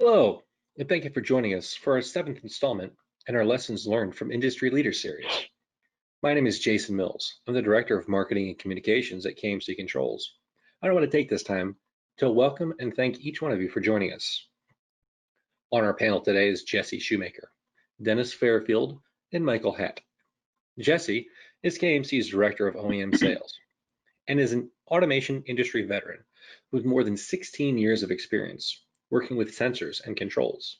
Hello, and thank you for joining us for our seventh installment in our Lessons Learned from Industry Leaders series. My name is Jason Mills. I'm the Director of Marketing and Communications at KMC Controls. I want to take this time to welcome and thank each one of you for joining us. On our panel today is Jesse Shoemaker, Dennis Fairfield, and Michael Hadt. Jesse is KMC's Director of OEM Sales and is an automation industry veteran with more than 16 years of experience working with sensors and controls.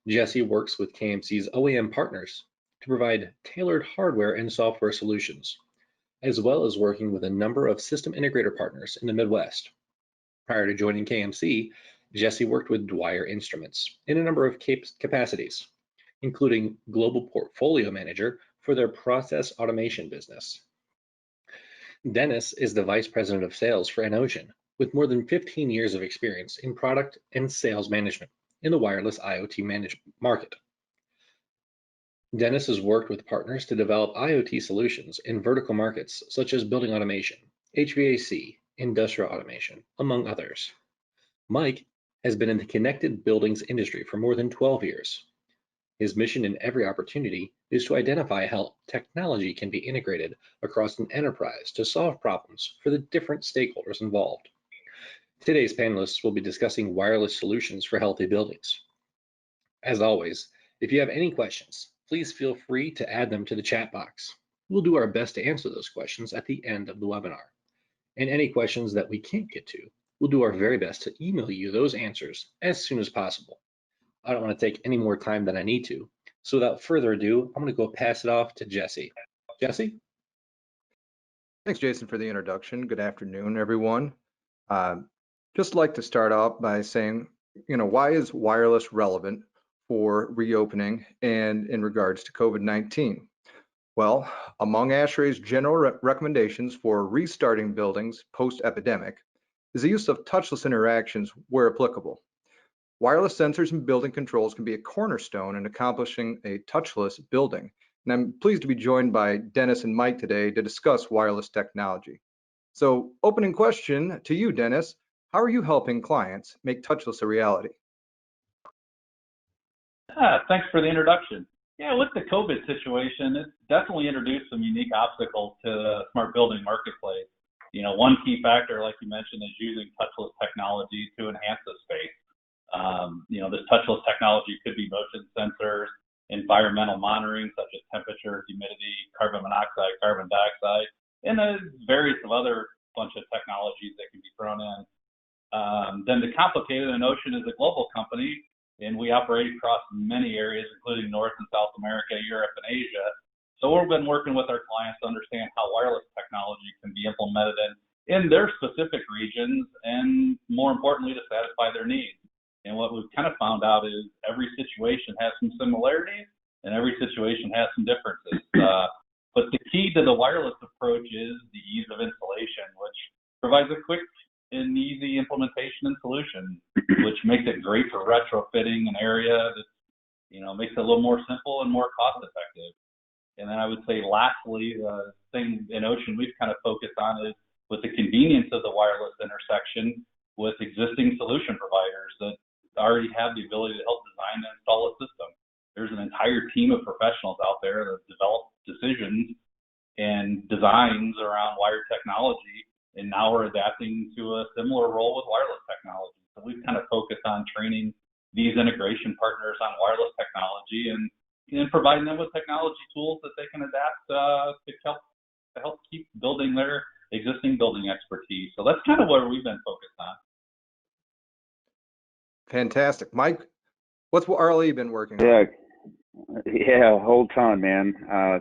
Jesse works with KMC's OEM partners to provide tailored hardware and software solutions, as well as working with a number of system integrator partners in the Midwest. Prior to joining KMC, Jesse worked with Dwyer Instruments in a number of capacities, including Global Portfolio Manager for their process automation business. Dennis is the Vice President of Sales for EnOcean, with more than 15 years of experience in product and sales management in the wireless IoT market. Dennis has worked with partners to develop IoT solutions in vertical markets such as building automation, HVAC, industrial automation, among others. Mike has been in the connected buildings industry for more than 12 years. His mission in every opportunity is to identify how technology can be integrated across an enterprise to solve problems for the different stakeholders involved. Today's panelists will be discussing wireless solutions for healthy buildings. As always, if you have any questions, please feel free to add them to the chat box. We'll do our best to answer those questions at the end of the webinar. And any questions that we can't get to, we'll do our very best to email you those answers as soon as possible. I don't want to take any more time than I need to. So without further ado, I'm going to go pass it off to Jesse. Jesse? Thanks, Jason, for the introduction. Good afternoon, everyone. Just like to start off by saying, why is wireless relevant for reopening and in regards to COVID-19? Well, among ASHRAE's general recommendations for restarting buildings post-epidemic is the use of touchless interactions where applicable. Wireless sensors and building controls can be a cornerstone in accomplishing a touchless building. And I'm pleased to be joined by Dennis and Mike today to discuss wireless technology. So, opening question to you, Dennis. How are you helping clients make touchless a reality? Thanks for the introduction. Yeah, with the COVID situation, it's definitely introduced some unique obstacles to the smart building marketplace. One key factor, like you mentioned, is using touchless technology to enhance the space. This touchless technology could be motion sensors, environmental monitoring such as temperature, humidity, carbon monoxide, carbon dioxide, and various other bunch of technologies that can be thrown in. Then the complicated, EnOcean is a global company, and we operate across many areas, including North and South America, Europe, and Asia. So we've been working with our clients to understand how wireless technology can be implemented in their specific regions, and more importantly, to satisfy their needs. And what we've kind of found out is every situation has some similarities, and every situation has some differences. But the key to the wireless approach is the ease of installation, which provides a quick and easy implementation and solution, which makes it great for retrofitting an area that makes it a little more simple and more cost effective. And then I would say lastly, the thing in EnOcean we've kind of focused on is with the convenience of the wireless intersection with existing solution providers that already have the ability to help design and install a system. There's an entire team of professionals out there that develop decisions and designs around wired technology, and now we're adapting to a similar role with wireless technology. So we've kind of focused on training these integration partners on wireless technology and providing them with technology tools that they can adapt to help keep building their existing building expertise. So that's kind of where we've been focused on. Fantastic. Mike, what's RLE been working on? Yeah, a whole ton, man.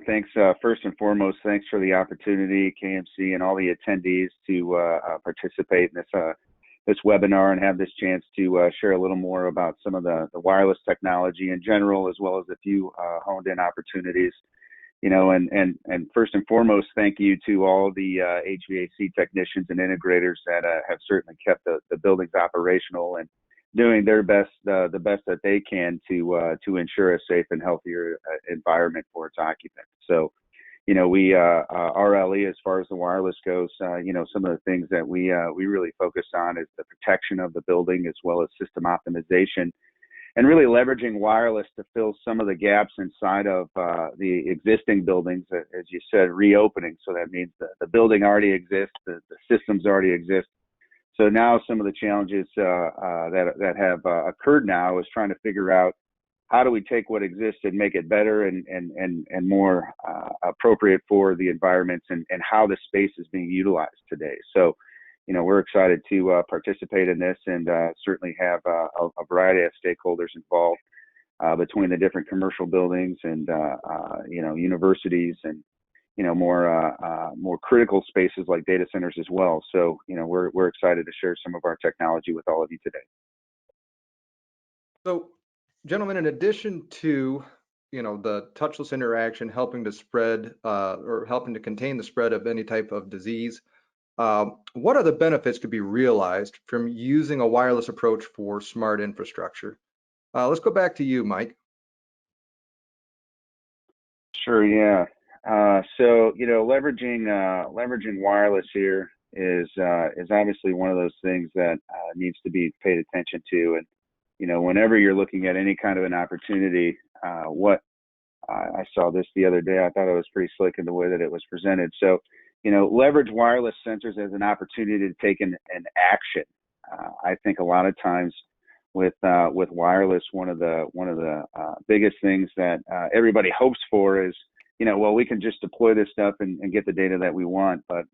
Thanks. First and foremost, thanks for the opportunity, KMC, and all the attendees to participate in this webinar and have this chance to share a little more about some of the wireless technology in general, as well as a few honed-in opportunities. And first and foremost, thank you to all the HVAC technicians and integrators that have certainly kept the buildings operational and doing their best, the best that they can to ensure a safe and healthier environment for its occupants. So, we RLE, as far as the wireless goes, some of the things that we really focus on is the protection of the building as well as system optimization. and really leveraging wireless to fill some of the gaps inside of the existing buildings, as you said, reopening. So that means the building already exists, the systems already exist. So now some of the challenges that have occurred now is trying to figure out how do we take what exists and make it better and more appropriate for the environments and how the space is being utilized today. So, we're excited to participate in this and certainly have a variety of stakeholders involved between the different commercial buildings and, universities and, more critical spaces like data centers as well. So, we're excited to share some of our technology with all of you today. So, gentlemen, in addition to the touchless interaction helping to spread or helping to contain the spread of any type of disease, what other benefits could be realized from using a wireless approach for smart infrastructure? Let's go back to you, Mike. Sure, yeah. So leveraging wireless here is obviously one of those things that needs to be paid attention to. And whenever you're looking at any kind of an opportunity, I saw this the other day. I thought it was pretty slick in the way that it was presented. So, leverage wireless sensors as an opportunity to take an action. I think a lot of times with wireless, one of the biggest things that everybody hopes for is, well, we can just deploy this stuff and get the data that we want. But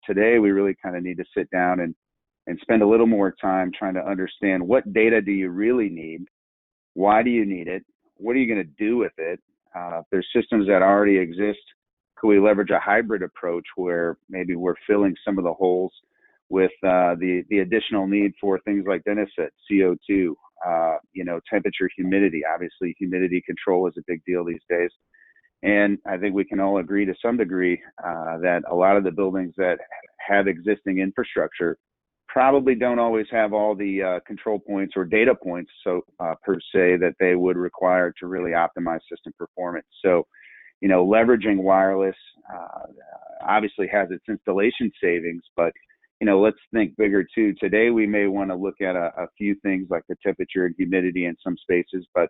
today we really kind of need to sit down and spend a little more time trying to understand what data do you really need? Why do you need it? What are you going to do with it? If there's systems that already exist, could we leverage a hybrid approach where maybe we're filling some of the holes with the additional need for things like Dennis said, CO2, temperature, humidity. Obviously, humidity control is a big deal these days. And I think we can all agree to some degree that a lot of the buildings that have existing infrastructure probably don't always have all the control points or data points, so per se, that they would require to really optimize system performance. So, leveraging wireless obviously has its installation savings, but let's think bigger too. Today, we may want to look at a few things like the temperature and humidity in some spaces, but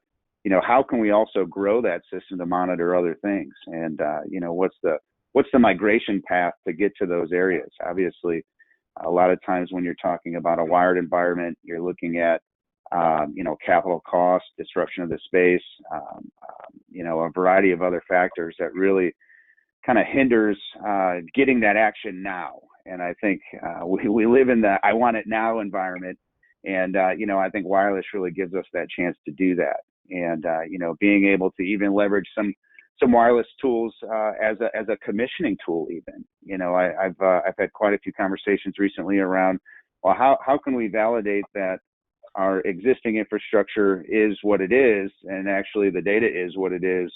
how can we also grow that system to monitor other things? And what's the migration path to get to those areas? Obviously, a lot of times when you're talking about a wired environment, you're looking at capital cost, disruption of the space, a variety of other factors that really kind of hinders getting that action now. And I think we live in the I want it now environment. And, I think wireless really gives us that chance to do that. And, being able to even leverage some wireless tools as a commissioning tool even. I've had quite a few conversations recently around, well, how can we validate that our existing infrastructure is what it is, and actually the data is what it is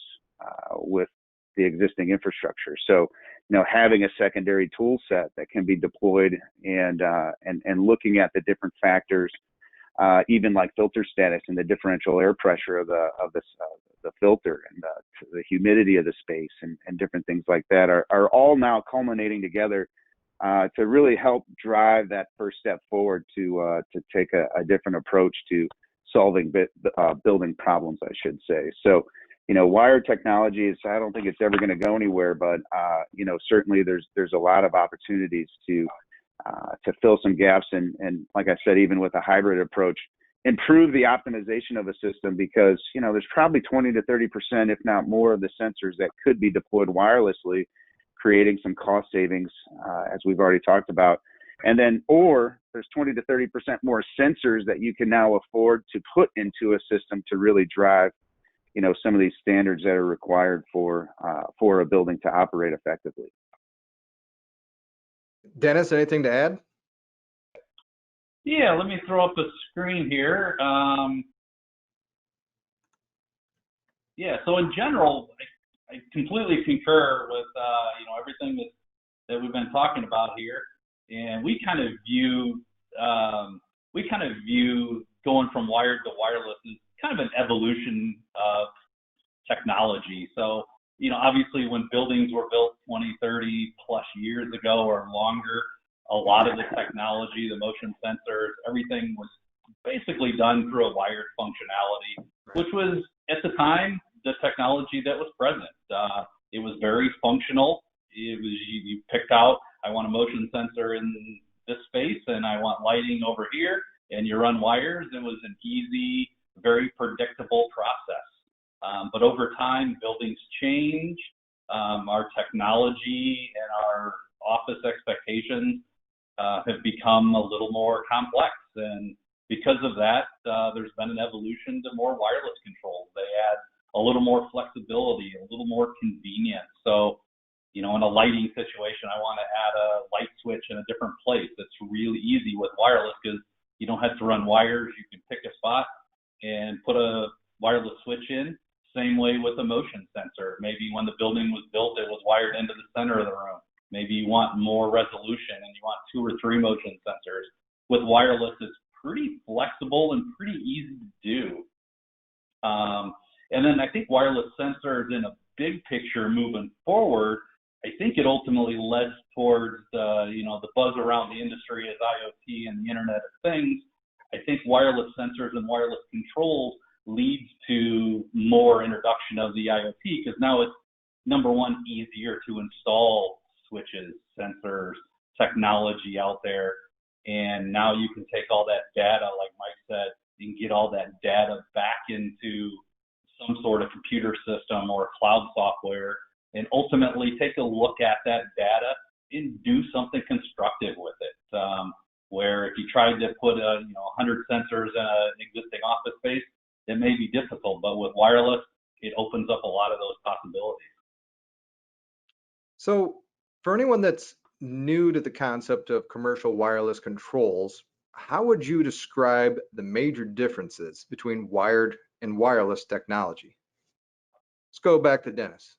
with the existing infrastructure. So, having a secondary tool set that can be deployed and looking at the different factors, even like filter status and the differential air pressure of the filter and the humidity of the space and different things like that are all now culminating together to really help drive that first step forward to take a different approach to solving building problems, I should say. So, wired technology is, I don't think it's ever going to go anywhere, but certainly there's a lot of opportunities to fill some gaps and like I said, even with a hybrid approach, improve the optimization of a system because there's probably 20 to 30%, if not more, of the sensors that could be deployed wirelessly, creating some cost savings as we've already talked about. And then, or there's 20 to 30% more sensors that you can now afford to put into a system to really drive some of these standards that are required for a building to operate effectively. Dennis, anything to add? Yeah, let me throw up a screen here. So in general, I completely concur with everything that we've been talking about here, and we kind of view going from wired to wireless as kind of an evolution of technology. So obviously when buildings were built 20, 30 plus years ago or longer, a lot of the technology, the motion sensors, everything was basically done through a wired functionality, which was at the time the technology that was present. It was very functional. It was you picked out, I want a motion sensor in this space and I want lighting over here, and you run wires. It was an easy, very predictable process. But over time, buildings change. Our technology and our office expectations have become a little more complex. And because of that, there's been an evolution to more wireless controls. They add a little more flexibility, a little more convenience. So, you know, in a lighting situation, I want to add a light switch in a different place. It's really easy with wireless because you don't have to run wires. You can pick a spot and put a wireless switch in. Same way with a motion sensor. Maybe when the building was built, it was wired into the center of the room. Maybe you want more resolution and you want 2 or 3 motion sensors. With wireless, it's pretty flexible and pretty easy to do. And then I think wireless sensors in a big picture moving forward, I think it ultimately led towards the buzz around the industry as IoT and the Internet of Things. I think wireless sensors and wireless controls leads to more introduction of the IoT, because now it's, number one, easier to install switches, sensors, technology out there. And now you can take all that data, like Mike said, and get all that data back into some sort of computer system or cloud software, and ultimately take a look at that data and do something constructive with it. Where if you tried to put 100 sensors in an existing office space, it may be difficult, but with wireless, it opens up a lot of those possibilities. So for anyone that's new to the concept of commercial wireless controls, how would you describe the major differences between wired and wireless technology? Let's go back to Dennis.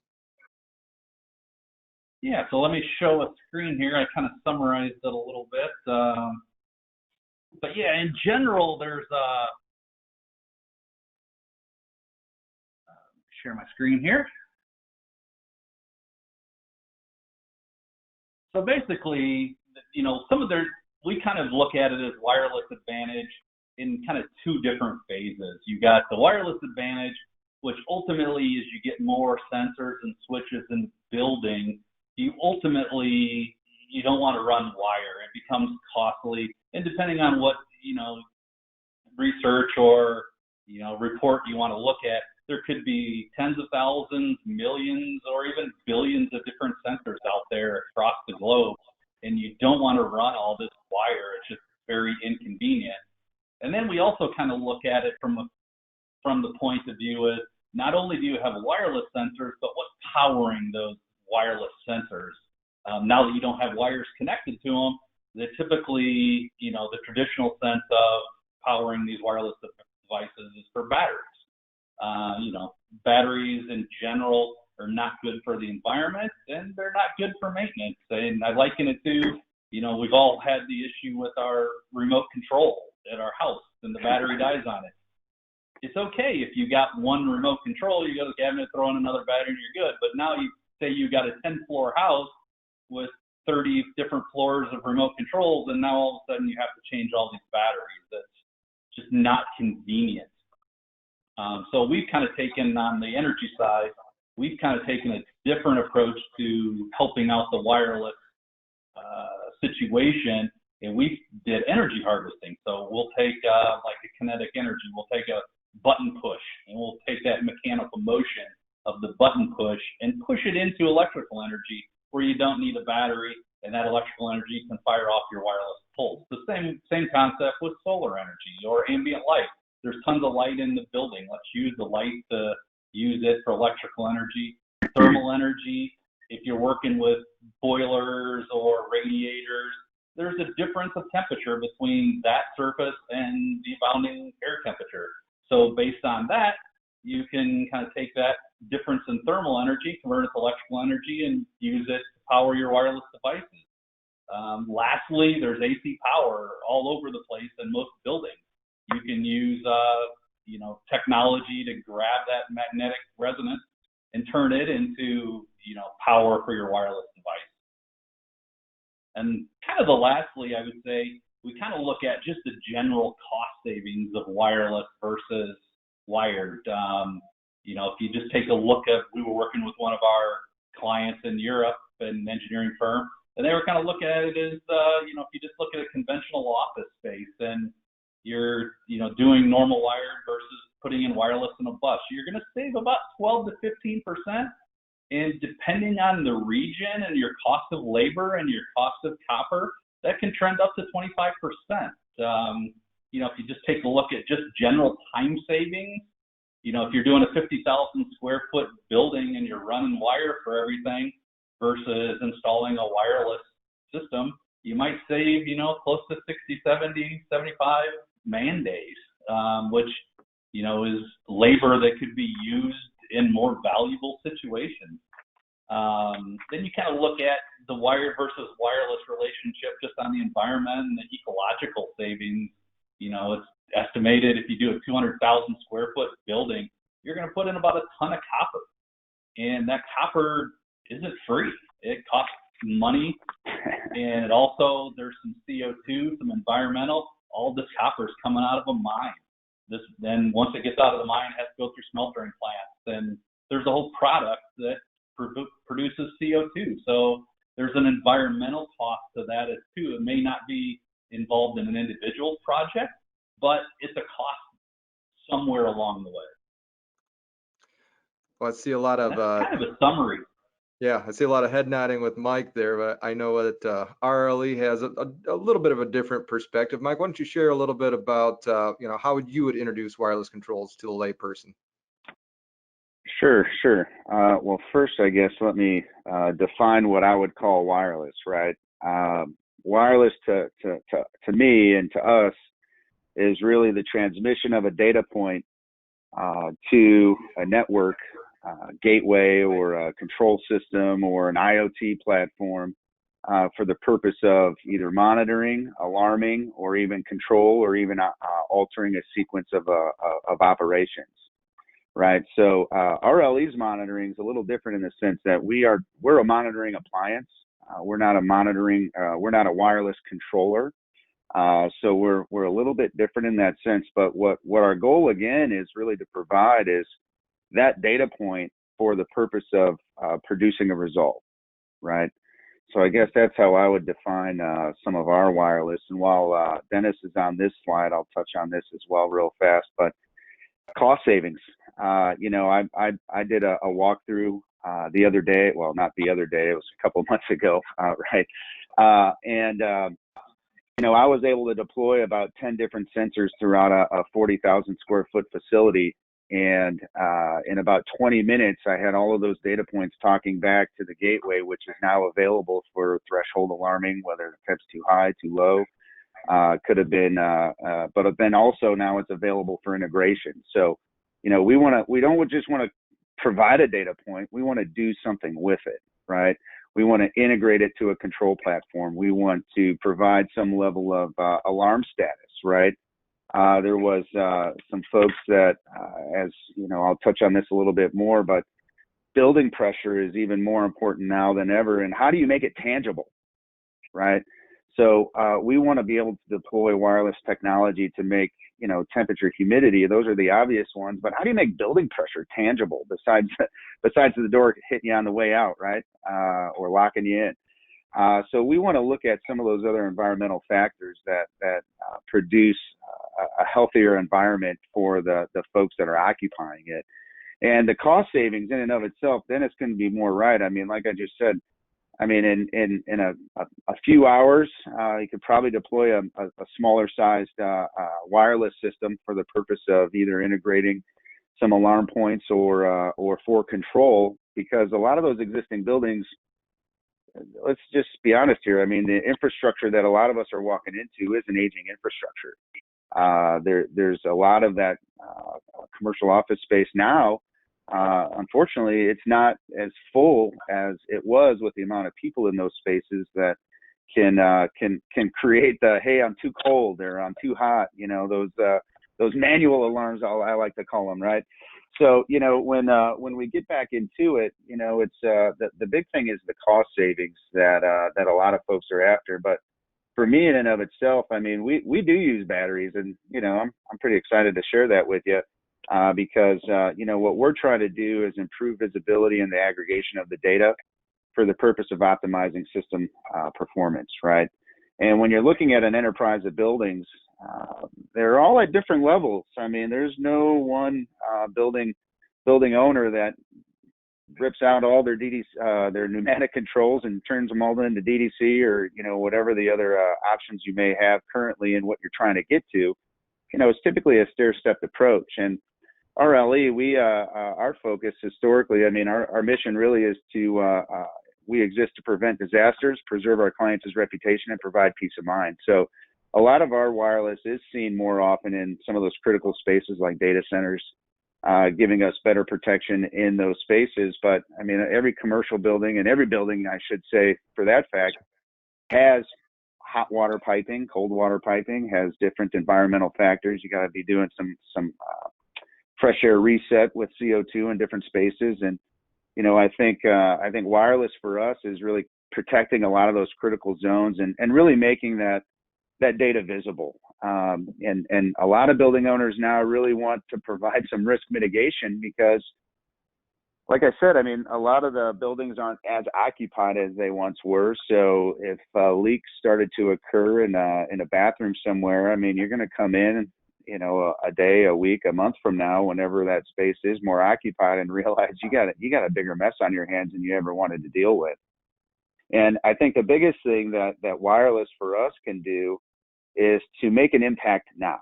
Yeah, so let me show a screen here. I kind of summarized it a little bit. But yeah, in general, there's share my screen here. So basically, we kind of look at it as wireless advantage in kind of 2 different phases. You got the wireless advantage, which ultimately is you get more sensors and switches in the building. You don't want to run wire. It becomes costly. And depending on what, research or, report you want to look at, there could be tens of thousands, millions, or even billions of different sensors out there across the globe. And you don't want to run all this wire. It's just very inconvenient. And then we also kind of look at it from the point of view of not only do you have wireless sensors, but what's powering those wireless sensors. Now that you don't have wires connected to them, they typically, the traditional sense of powering these wireless devices is for batteries. Batteries in general are not good for the environment, and they're not good for maintenance. And I liken it to, we've all had the issue with our remote control at our house and the battery dies on it. It's okay if you got one remote control, you go to the cabinet, throw in another battery, and you're good. But now you say you got a 10-floor house with 30 different floors of remote controls, and now all of a sudden you have to change all these batteries. That's just not convenient. So we've kind of taken, on the energy side, we've kind of taken a different approach to helping out the wireless situation, and we did energy harvesting. So we'll take like a kinetic energy, we'll take a button push, and we'll take that mechanical motion of the button push and push it into electrical energy where you don't need a battery, and that electrical energy can fire off your wireless pulse. The same concept with solar energy or ambient light. There's tons of light in the building. Let's use the light to use it for electrical energy. Thermal energy, if you're working with boilers or radiators, there's a difference of temperature between that surface and the abounding air temperature. So based on that, you can kind of take that difference in thermal energy, convert it to electrical energy, and use it to power your wireless devices. Lastly, there's AC power all over the place in most buildings. You can use, technology to grab that magnetic resonance and turn it into, power for your wireless device. And kind of lastly, I would say, we kind of look at just the general cost savings of wireless versus wired. If you just take a look at, we were working with one of our clients in Europe, an engineering firm, and they were kind of looking at it as, if you just look at a conventional office space and you're, doing normal wired versus putting in wireless in a bus, you're going to save about 12 to 15%. And depending on the region and your cost of labor and your cost of copper, that can trend up to 25%. If you just take a look at just general time savings, if you're doing a 50,000 square foot building and you're running wire for everything versus installing a wireless system, you might save, close to 60, 70, 75 man days, which, is labor that could be used in more valuable situations. Then you kind of look at the wired versus wireless relationship just on the environment and the ecological savings. It's estimated if you do a 200,000 square foot building, you're going to put in about a ton of copper. And that copper isn't free. It costs money. And there's some CO2, some environmental. All this copper is coming out of a mine. Then once it gets out of the mine, it has to go through smeltering plants. And there's a whole product that produces CO2. So there's an environmental cost to that too. It may not be involved in an individual project, but it's a cost somewhere along the way. Well, I see a lot of That's kind of a summary. Yeah, I see a lot of head nodding with Mike there, but I know that RLE has a little bit of a different perspective. Mike, why don't you share a little bit about how you would introduce wireless controls to the layperson? Sure. Well, first, I guess, let me define what I would call wireless, right? Wireless to me and to us is really the transmission of a data point to a network, gateway or a control system or an IoT platform for the purpose of either monitoring, alarming, or even control, or even altering a sequence of operations. Right. So RLE's monitoring is a little different in the sense that we're a monitoring appliance. We're not a wireless controller. So we're a little bit different in that sense. But what our goal again is really to provide is that data point for the purpose of producing a result. Right. So I guess that's how I would define some of our wireless. And while Dennis is on this slide, I'll touch on this as well real fast. But cost savings. I did a walkthrough the other day. Well, not the other day. It was a couple of months ago, right? I was able to deploy about 10 different sensors throughout a 40,000 square foot facility. And in about 20 minutes, I had all of those data points talking back to the gateway, which is now available for threshold alarming, whether the temp's too high, too low. Could have been, but then also now it's available for integration. So, we don't just want to provide a data point. We want to do something with it, right? We want to integrate it to a control platform. We want to provide some level of alarm status, right? There was some folks that, I'll touch on this a little bit more, but building pressure is even more important now than ever. And how do you make it tangible, right? So we want to be able to deploy wireless technology to make, temperature, humidity. Those are the obvious ones. But how do you make building pressure tangible besides the door hitting you on the way out, right? Or locking you in. So we want to look at some of those other environmental factors that produce a healthier environment for the folks that are occupying it. And the cost savings in and of itself, then it's going to be more right. I mean, like I just said, in a few hours, you could probably deploy a smaller sized wireless system for the purpose of either integrating some alarm points or for control, because a lot of those existing buildings, let's just be honest here. I mean, the infrastructure that a lot of us are walking into is an aging infrastructure. There's a lot of that commercial office space now. Unfortunately, it's not as full as it was with the amount of people in those spaces that can create the, hey, I'm too cold or I'm too hot, those manual alarms, I like to call them, right? So, when we get back into it, it's the big thing is the cost savings that a lot of folks are after. But for me in and of itself, I mean, we do use batteries, and I'm pretty excited to share that with you, because what we're trying to do is improve visibility and the aggregation of the data for the purpose of optimizing system performance, right? And when you're looking at an enterprise of buildings, they're all at different levels. I mean, there's no one building owner that rips out all their their pneumatic controls and turns them all into DDC, or whatever the other options you may have currently in what you're trying to get to. It's typically a stair-stepped approach. And RLE, our focus historically, I mean, our mission really is to we exist to prevent disasters, preserve our clients' reputation, and provide peace of mind. So a lot of our wireless is seen more often in some of those critical spaces like data centers, giving us better protection in those spaces. But I mean, every commercial building, and every building, I should say, for that fact, has hot water piping, cold water piping, has different environmental factors. You got to be doing some fresh air reset with CO2 in different spaces. And I think wireless for us is really protecting a lot of those critical zones and really making that data visible. And a lot of building owners now really want to provide some risk mitigation because, like I said, I mean, a lot of the buildings aren't as occupied as they once were. So if leaks started to occur in a bathroom somewhere, I mean, you're going to come in, a day, a week, a month from now, whenever that space is more occupied, and realize you got a bigger mess on your hands than you ever wanted to deal with. And I think the biggest thing that wireless for us can do is to make an impact now,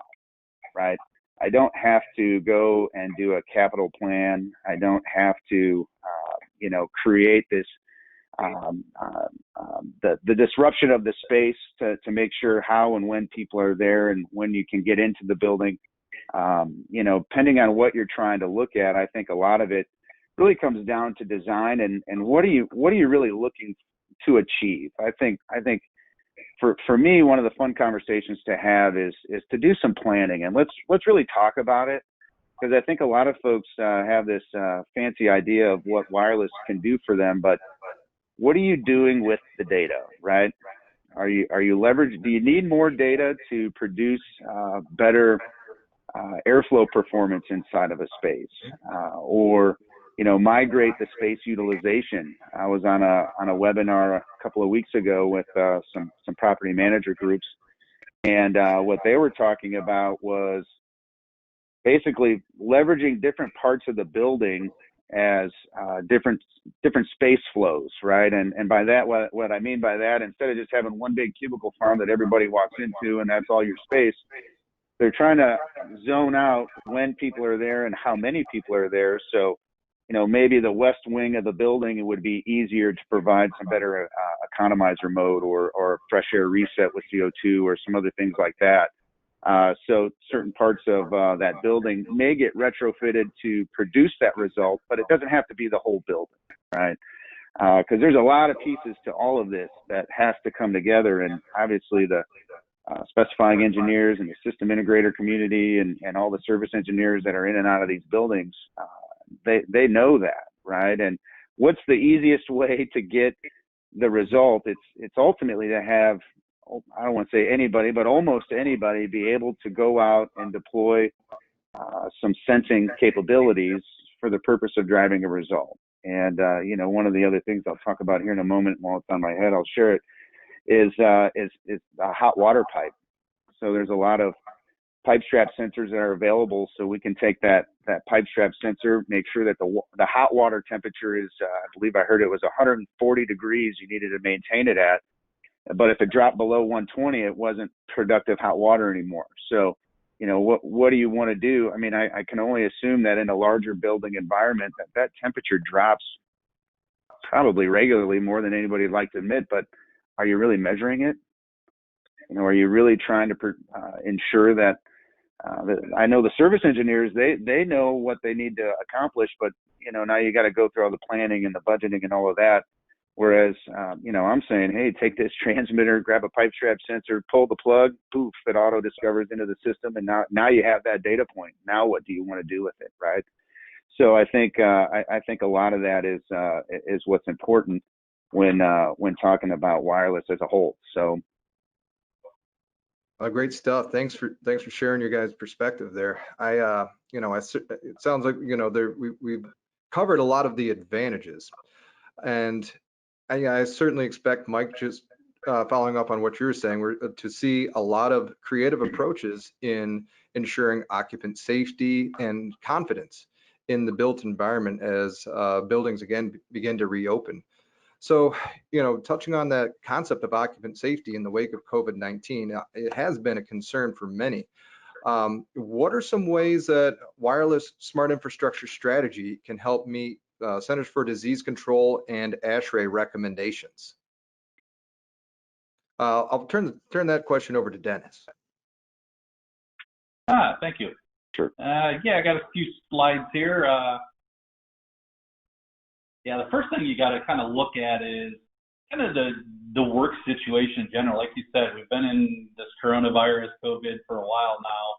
right? I don't have to go and do a capital plan. I don't have to, create this, the disruption of the space to make sure how and when people are there and when you can get into the building. Depending on what you're trying to look at, I think a lot of it really comes down to design and what are you really looking to achieve. I think for me, one of the fun conversations to have is to do some planning, and let's really talk about it, because I think a lot of folks have this fancy idea of what wireless can do for them, but what are you doing with the data, right? Are you leveraging? Do you need more data to produce better airflow performance inside of a space, or migrate the space utilization? I was on a webinar a couple of weeks ago with some property manager groups, and what they were talking about was basically leveraging different parts of the building as different space flows, right? And by that, what I mean by that, instead of just having one big cubicle farm that everybody walks into and that's all your space, they're trying to zone out when people are there and how many people are there. So maybe the west wing of the building, it would be easier to provide some better economizer mode or fresh air reset with CO2 or some other things like that. So certain parts of that building may get retrofitted to produce that result, but it doesn't have to be the whole building, right? Because there's a lot of pieces to all of this that has to come together, and obviously the specifying engineers and the system integrator community and all the service engineers that are in and out of these buildings, they know that, right? And what's the easiest way to get the result? It's ultimately to have, I don't want to say anybody, but almost anybody be able to go out and deploy some sensing capabilities for the purpose of driving a result. And one of the other things I'll talk about here in a moment, while it's on my head, I'll share it, is a hot water pipe. So there's a lot of pipe strap sensors that are available, so we can take that pipe strap sensor, make sure that the hot water temperature is, I believe I heard it was 140 degrees you needed to maintain it at. But if it dropped below 120, it wasn't productive hot water anymore. So, what do you want to do? I mean, I can only assume that in a larger building environment that temperature drops probably regularly, more than anybody would like to admit, but are you really measuring it? Are you really trying to ensure that I know the service engineers, they know what they need to accomplish, but now you got to go through all the planning and the budgeting and all of that. Whereas, I'm saying, hey, take this transmitter, grab a pipe strap sensor, pull the plug, poof, it auto discovers into the system, and now you have that data point. Now what do you want to do with it, right? So I think a lot of that is what's important when talking about wireless as a whole. So Great stuff. Thanks for sharing your guys' perspective there. It sounds like we've covered a lot of the advantages, and I certainly expect Mike, just following up on what you were saying, to see a lot of creative approaches in ensuring occupant safety and confidence in the built environment as buildings again begin to reopen. So, touching on that concept of occupant safety in the wake of COVID-19, it has been a concern for many. What are some ways that wireless smart infrastructure strategy can help meet Centers for Disease Control and ASHRAE recommendations? I'll turn that question over to Dennis. Thank you. Sure. Yeah, I got a few slides here. The first thing you got to kind of look at is kind of the work situation in general. Like you said, we've been in this coronavirus, COVID, for a while now.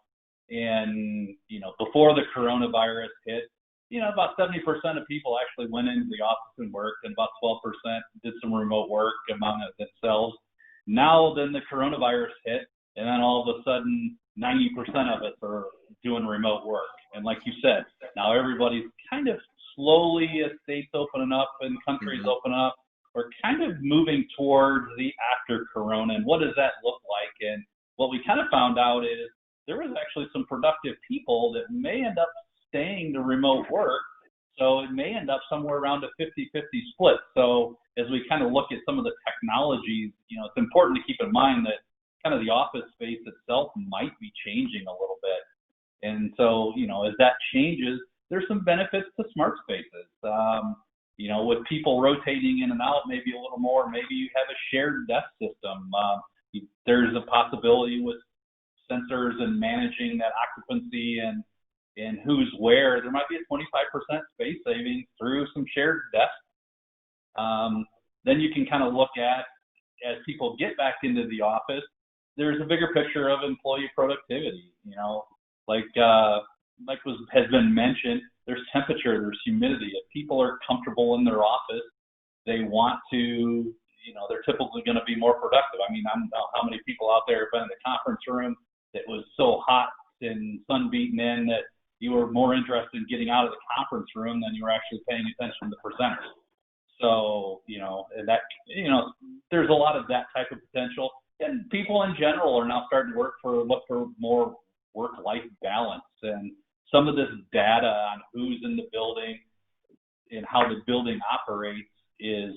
And, before the coronavirus hit, about 70% of people actually went into the office and worked, and about 12% did some remote work among themselves. Now, then the coronavirus hit, and then all of a sudden, 90% of us are doing remote work. And like you said, now everybody's kind of slowly, as states opening up and countries open up, we're kind of moving towards the after corona. And what does that look like? And what we kind of found out is there was actually some productive people that may end up staying to remote work. So it may end up somewhere around a 50-50 split. So as we kind of look at some of the technologies, it's important to keep in mind that kind of the office space itself might be changing a little bit. And so, as that changes, there's some benefits to smart spaces. With people rotating in and out, maybe a little more, maybe you have a shared desk system. There's a possibility with sensors and managing that occupancy and who's where, there might be a 25% space savings through some shared desks. Then you can kind of look at, as people get back into the office, there's a bigger picture of employee productivity. Has been mentioned, there's temperature, there's humidity. If people are comfortable in their office, they want to, they're typically going to be more productive. I mean, I don't know how many people out there have been in the conference room that was so hot and sun beaten in that you were more interested in getting out of the conference room than you were actually paying attention to the presenters. So, there's a lot of that type of potential. And people in general are now starting to look for more work-life balance. And some of this data on who's in the building and how the building operates is,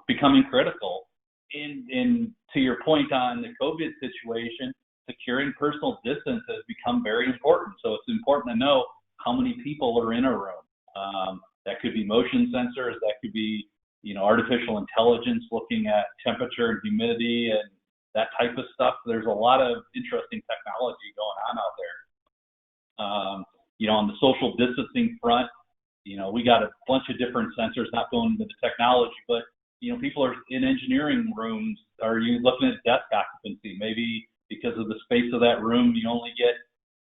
becoming critical. And to your point on the COVID situation, securing personal distance has become very important. So it's important to know how many people are in a room. That could be motion sensors, that could be, artificial intelligence looking at temperature and humidity and that type of stuff. There's a lot of interesting technology going on out there. On the social distancing front, we got a bunch of different sensors, not going into the technology, but, people are in engineering rooms. Are you looking at desk occupancy? Maybe because of the space of that room, you only get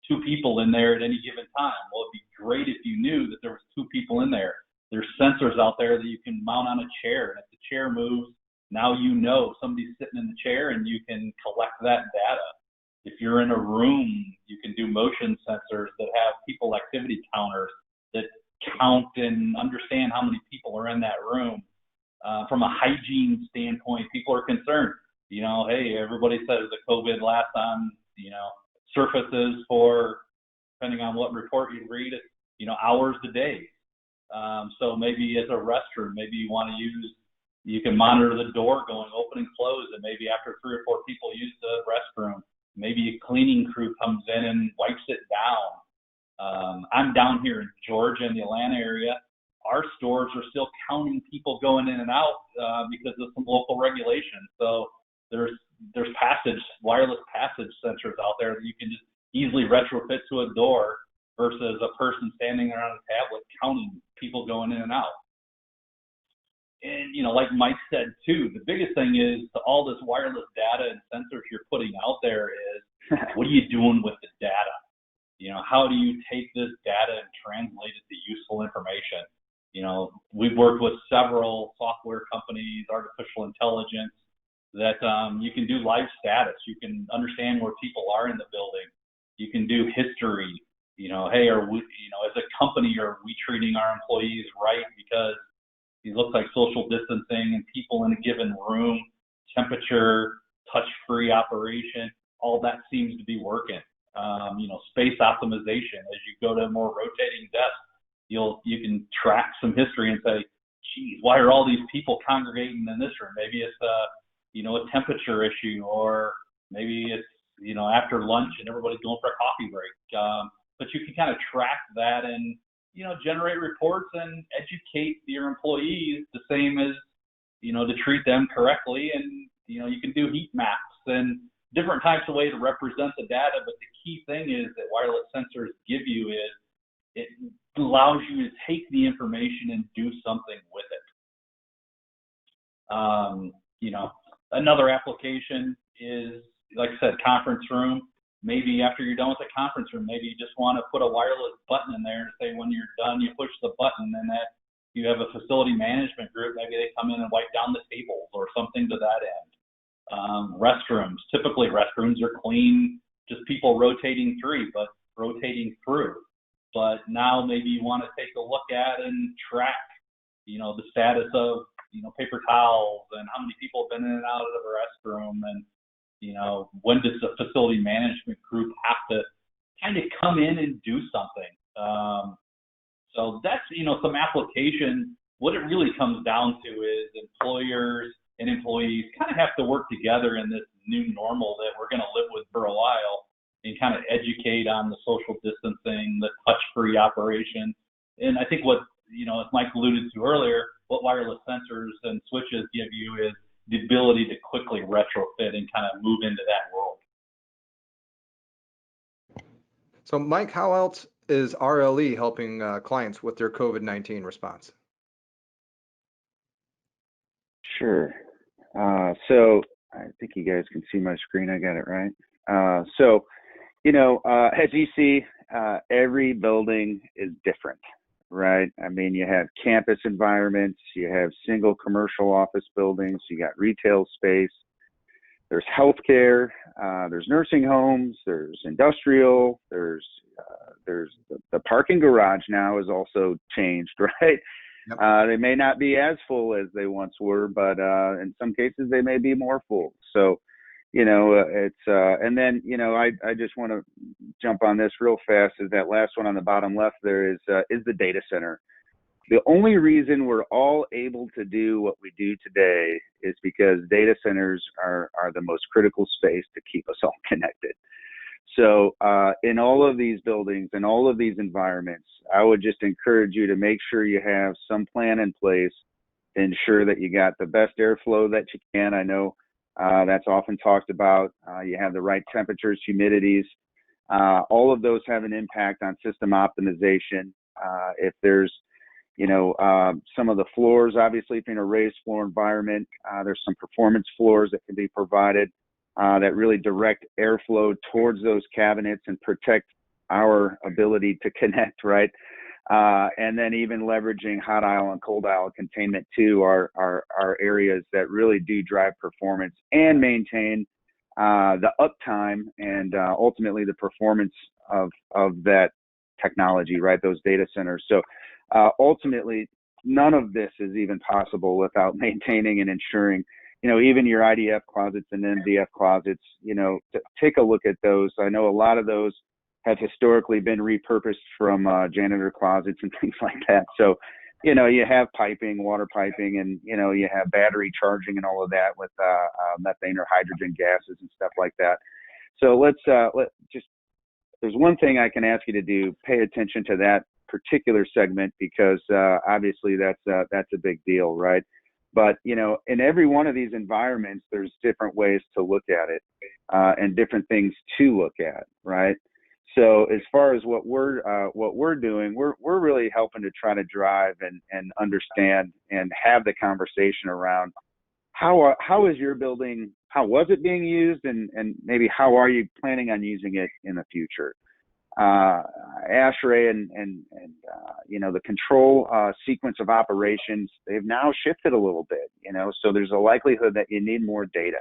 2 people in there at any given time. Well, it'd be great if you knew that there was 2 people in there. There's sensors out there that you can mount on a chair, and if the chair moves, now somebody's sitting in the chair and you can collect that data. If you're in a room, you can do motion sensors that have people activity counters that count and understand how many people are in that room. From a hygiene standpoint, people are concerned. Hey, everybody says that COVID lasts on, surfaces for, depending on what report you read, hours to days. So maybe as a restroom, maybe you can monitor the door going open and close, and maybe after 3 or 4 people use the restroom, maybe a cleaning crew comes in and wipes it down. I'm down here in Georgia in the Atlanta area. Our stores are still counting people going in and out because of some local regulations. So there's wireless passage sensors out there that you can just easily retrofit to a door versus a person standing there on a tablet counting people going in and out. And, like Mike said, too, the biggest thing is all this wireless data and sensors you're putting out there is, what are you doing with the data? How do you take this data and translate it to useful information? We've worked with several software companies, artificial intelligence, that you can do live status. You can understand where people are in the building. You can do history. Hey, are we, as a company, are we treating our employees right because it looks like social distancing and people in a given room, temperature, touch-free operation, all that seems to be working. Space optimization. As you go to more rotating desks, you can track some history and say, geez, why are all these people congregating in this room? Maybe it's a temperature issue, or maybe it's after lunch and everybody's going for a coffee break. But you can kind of track that and generate reports and educate your employees the same as to treat them correctly. And you can do heat maps and different types of ways to represent the data. But the key thing is that wireless sensors give you is it allows you to take the information and do something with it. Another application is, like I said, conference room. Maybe after you're done with the conference room, maybe you just want to put a wireless button in there and say when you're done, you push the button, and that you have a facility management group. Maybe they come in and wipe down the tables or something to that end. Restrooms. Typically, restrooms are clean, just people rotating through. But now maybe you want to take a look at and track, the status of, paper towels and how many people have been in and out of the restroom, and when does the facility management group have to kind of come in and do something? So that's, some application. What it really comes down to is employers and employees kind of have to work together in this new normal that we're going to live with for a while, and kind of educate on the social distancing, the touch-free operation. And I think what, as Mike alluded to earlier, what wireless sensors and switches give you is the ability to quickly retrofit and kind of move into that world. So Mike, how else is RLE helping clients with their COVID-19 response? Sure. So I think you guys can see my screen. I got it right. As you see, every building is different, right? I mean, you have campus environments, you have single commercial office buildings, you got retail space, there's healthcare, there's nursing homes, there's industrial, there's the parking garage now is also changed, right? Yep. They may not be as full as they once were, but in some cases they may be more full. So, and then, I just want to jump on this real fast. Is that last one on the bottom left there is the data center. The only reason we're all able to do what we do today is because data centers are the most critical space to keep us all connected. So in all of these buildings and all of these environments, I would just encourage you to make sure you have some plan in place to ensure that you got the best airflow that you can. I know that's often talked about. You have the right temperatures, humidities. All of those have an impact on system optimization. If there's, some of the floors, obviously, if you're in a raised floor environment, there's some performance floors that can be provided that really direct airflow towards those cabinets and protect our ability to connect, right? And then even leveraging hot aisle and cold aisle containment too are areas that really do drive performance and maintain the uptime and ultimately the performance of that technology, right? Those data centers. So ultimately, none of this is even possible without maintaining and ensuring, even your IDF closets and MDF closets, take a look at those. I know a lot of those have historically been repurposed from janitor closets and things like that. So, you have piping, water piping, and, you have battery charging and all of that with methane or hydrogen gases and stuff like that. So there's one thing I can ask you to do, pay attention to that particular segment, because obviously that's a big deal, right? But, in every one of these environments, there's different ways to look at it and different things to look at, right? So as far as what we're doing, we're really helping to try to drive and understand and have the conversation around how is your building, how was it being used, and maybe how are you planning on using it in the future? ASHRAE and the control sequence of operations, they've now shifted a little bit, so there's a likelihood that you need more data.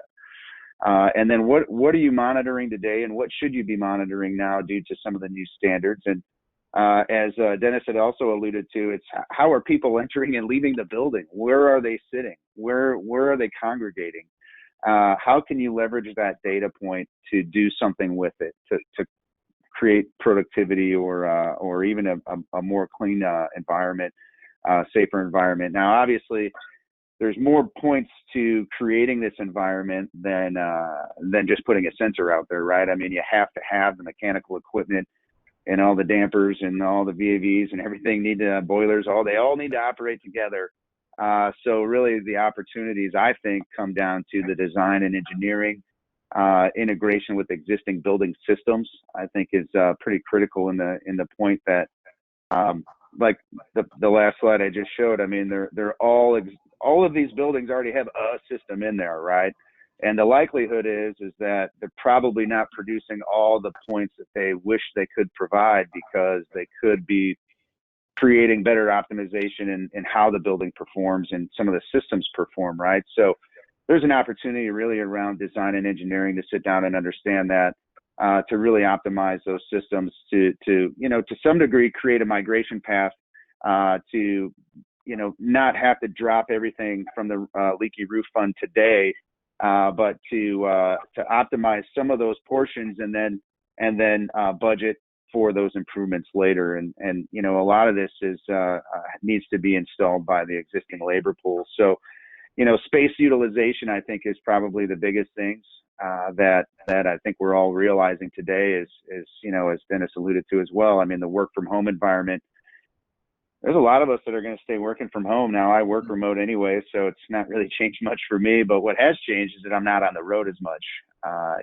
And then what are you monitoring today, and what should you be monitoring now due to some of the new standards? And as Dennis had also alluded to, it's how are people entering and leaving the building? Where are they sitting? Where are they congregating? How can you leverage that data point to do something with it, to create productivity or even a more clean environment, safer environment? Now, obviously, there's more points to creating this environment than just putting a sensor out there, right? I mean, you have to have the mechanical equipment and all the dampers and all the VAVs and everything boilers, they all need to operate together. So really the opportunities, I think, come down to the design and engineering, integration with existing building systems, I think is pretty critical in the point that, like the last slide I just showed, I mean, they're all of these buildings already have a system in there, right? And the likelihood is that they're probably not producing all the points that they wish they could provide, because they could be creating better optimization in how the building performs and some of the systems perform, right? So there's an opportunity really around design and engineering to sit down and understand that, to really optimize those systems, to some degree create a migration path, to not have to drop everything from the leaky roof fund today, but to optimize some of those portions and then budget for those improvements later. And a lot of this needs to be installed by the existing labor pool. So, space utilization, I think, is probably the biggest things that I think we're all realizing today is as Dennis alluded to as well. I mean, the work from home environment, there's a lot of us that are going to stay working from home. Now, I work remote anyway, so it's not really changed much for me. But what has changed is that I'm not on the road as much,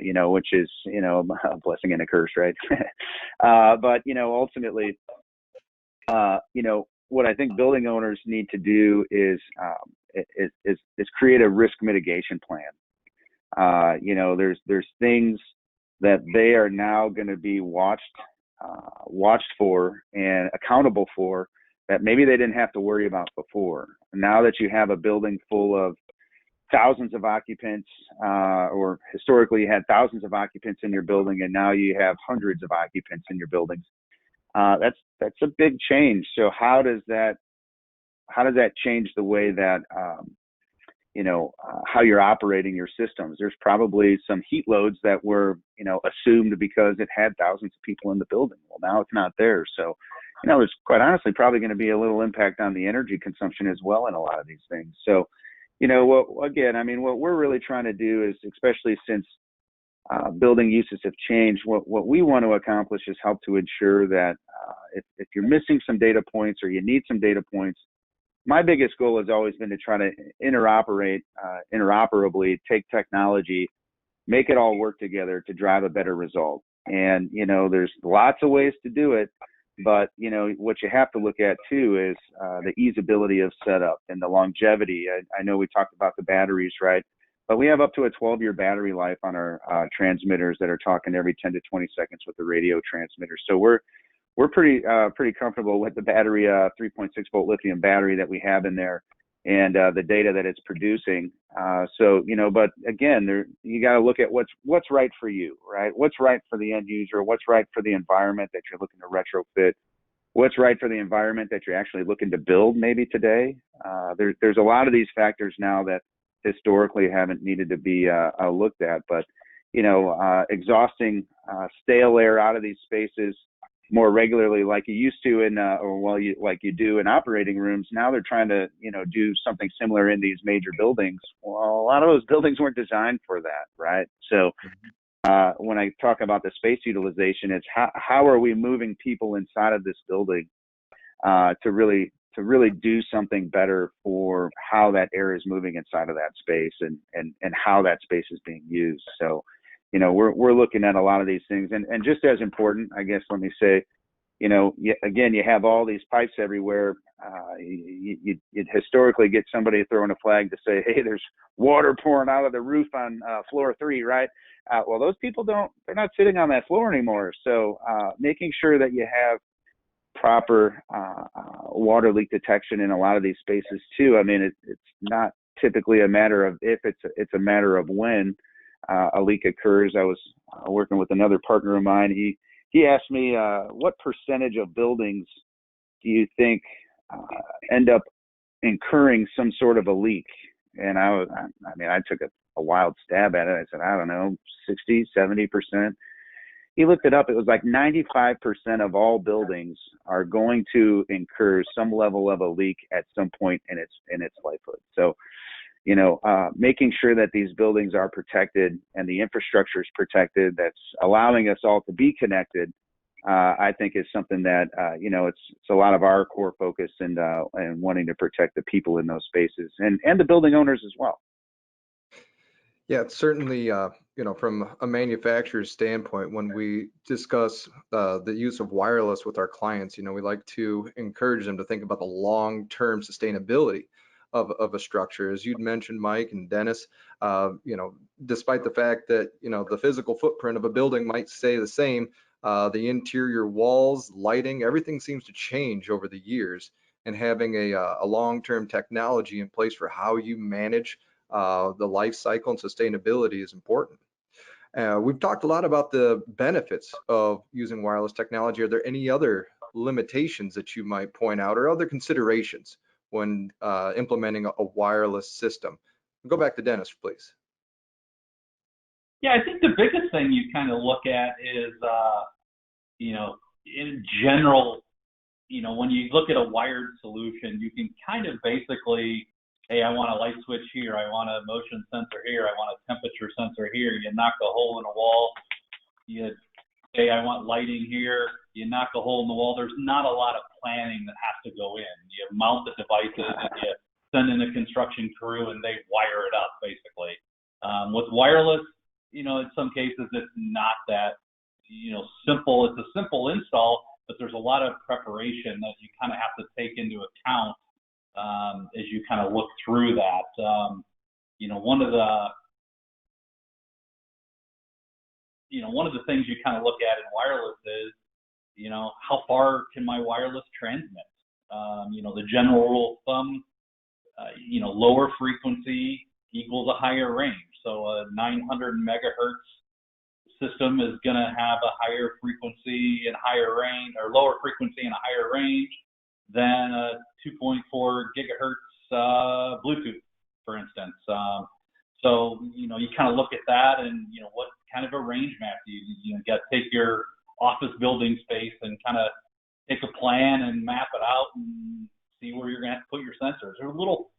which is, a blessing and a curse, right? But, ultimately, what I think building owners need to do is create a risk mitigation plan. There's things that they are now going to be watched for and accountable for, that maybe they didn't have to worry about before. Now that you have a building full of thousands of occupants, or historically you had thousands of occupants in your building, and now you have hundreds of occupants in your buildings, that's a big change. So how does that change the way that how you're operating your systems? There's probably some heat loads that were assumed because it had thousands of people in the building. Well, now it's not there. So there's quite honestly probably going to be a little impact on the energy consumption as well in a lot of these things. So, what we're really trying to do is, especially since building uses have changed, what we want to accomplish is help to ensure that if you're missing some data points or you need some data points, my biggest goal has always been to try to interoperably take technology, make it all work together to drive a better result. And, there's lots of ways to do it. But, what you have to look at, too, is the easeability of setup and the longevity. I know we talked about the batteries, right? But we have up to a 12-year battery life on our transmitters that are talking every 10 to 20 seconds with the radio transmitter. So we're pretty comfortable with the battery, 3.6 volt lithium battery that we have in there, and the data that it's producing. But again, you got to look at what's right for you, right? What's right for the end user? What's right for the environment that you're looking to retrofit? What's right for the environment that you're actually looking to build maybe today? There's a lot of these factors now that historically haven't needed to be looked at, but exhausting stale air out of these spaces more regularly, like you used to like you do in operating rooms. Now they're trying to, do something similar in these major buildings. Well, a lot of those buildings weren't designed for that, right? So when I talk about the space utilization, it's how are we moving people inside of this building to really do something better for how that air is moving inside of that space and how that space is being used. So, we're looking at a lot of these things, and just as important, I guess, let me say, again, you have all these pipes everywhere. You'd historically get somebody throwing a flag to say, hey, there's water pouring out of the roof on floor 3, right? Well, those people they're not sitting on that floor anymore. So making sure that you have proper water leak detection in a lot of these spaces too. I mean, it's not typically a matter of if, it's a matter of when a leak occurs. I was working with another partner of mine. He asked me, what percentage of buildings do you think end up incurring some sort of a leak? And I took a wild stab at it. I said, I don't know, 60, 70%. He looked it up. It was like 95% of all buildings are going to incur some level of a leak at some point in its lifehood. So, making sure that these buildings are protected and the infrastructure is protected, that's allowing us all to be connected, I think is something that, it's a lot of our core focus and wanting to protect the people in those spaces and the building owners as well. Yeah, it's certainly, from a manufacturer's standpoint, when we discuss the use of wireless with our clients, we like to encourage them to think about the long-term sustainability of a structure. As you'd mentioned, Mike and Dennis, despite the fact that, the physical footprint of a building might stay the same, the interior walls, lighting, everything seems to change over the years. And having a long-term technology in place for how you manage the life cycle and sustainability is important. We've talked a lot about the benefits of using wireless technology. Are there any other limitations that you might point out or other considerations when implementing a wireless system? Go back to Dennis, please. Yeah, I think the biggest thing you kind of look at is, in general, when you look at a wired solution, you can kind of basically, hey, I want a light switch here, I want a motion sensor here, I want a temperature sensor here. You knock a hole in a wall. You say, I want lighting here. You knock a hole in the wall. There's not a lot of planning that has to go in. You mount the devices and you send in a construction crew and they wire it up, basically. With wireless, in some cases it's not that, simple. It's a simple install, but there's a lot of preparation that you kind of have to take into account as you kind of look through that. One of the things you kind of look at in wireless is, how far can my wireless transmit? The general rule of thumb, lower frequency equals a higher range. So a 900 megahertz system is going to have a higher frequency and higher range, or lower frequency and a higher range than a 2.4 gigahertz Bluetooth, for instance. So, you kind of look at that and, what kind of a range map do you got to take your office building space and kind of take a plan and map it out and see where you're going to have to put your sensors. There's a little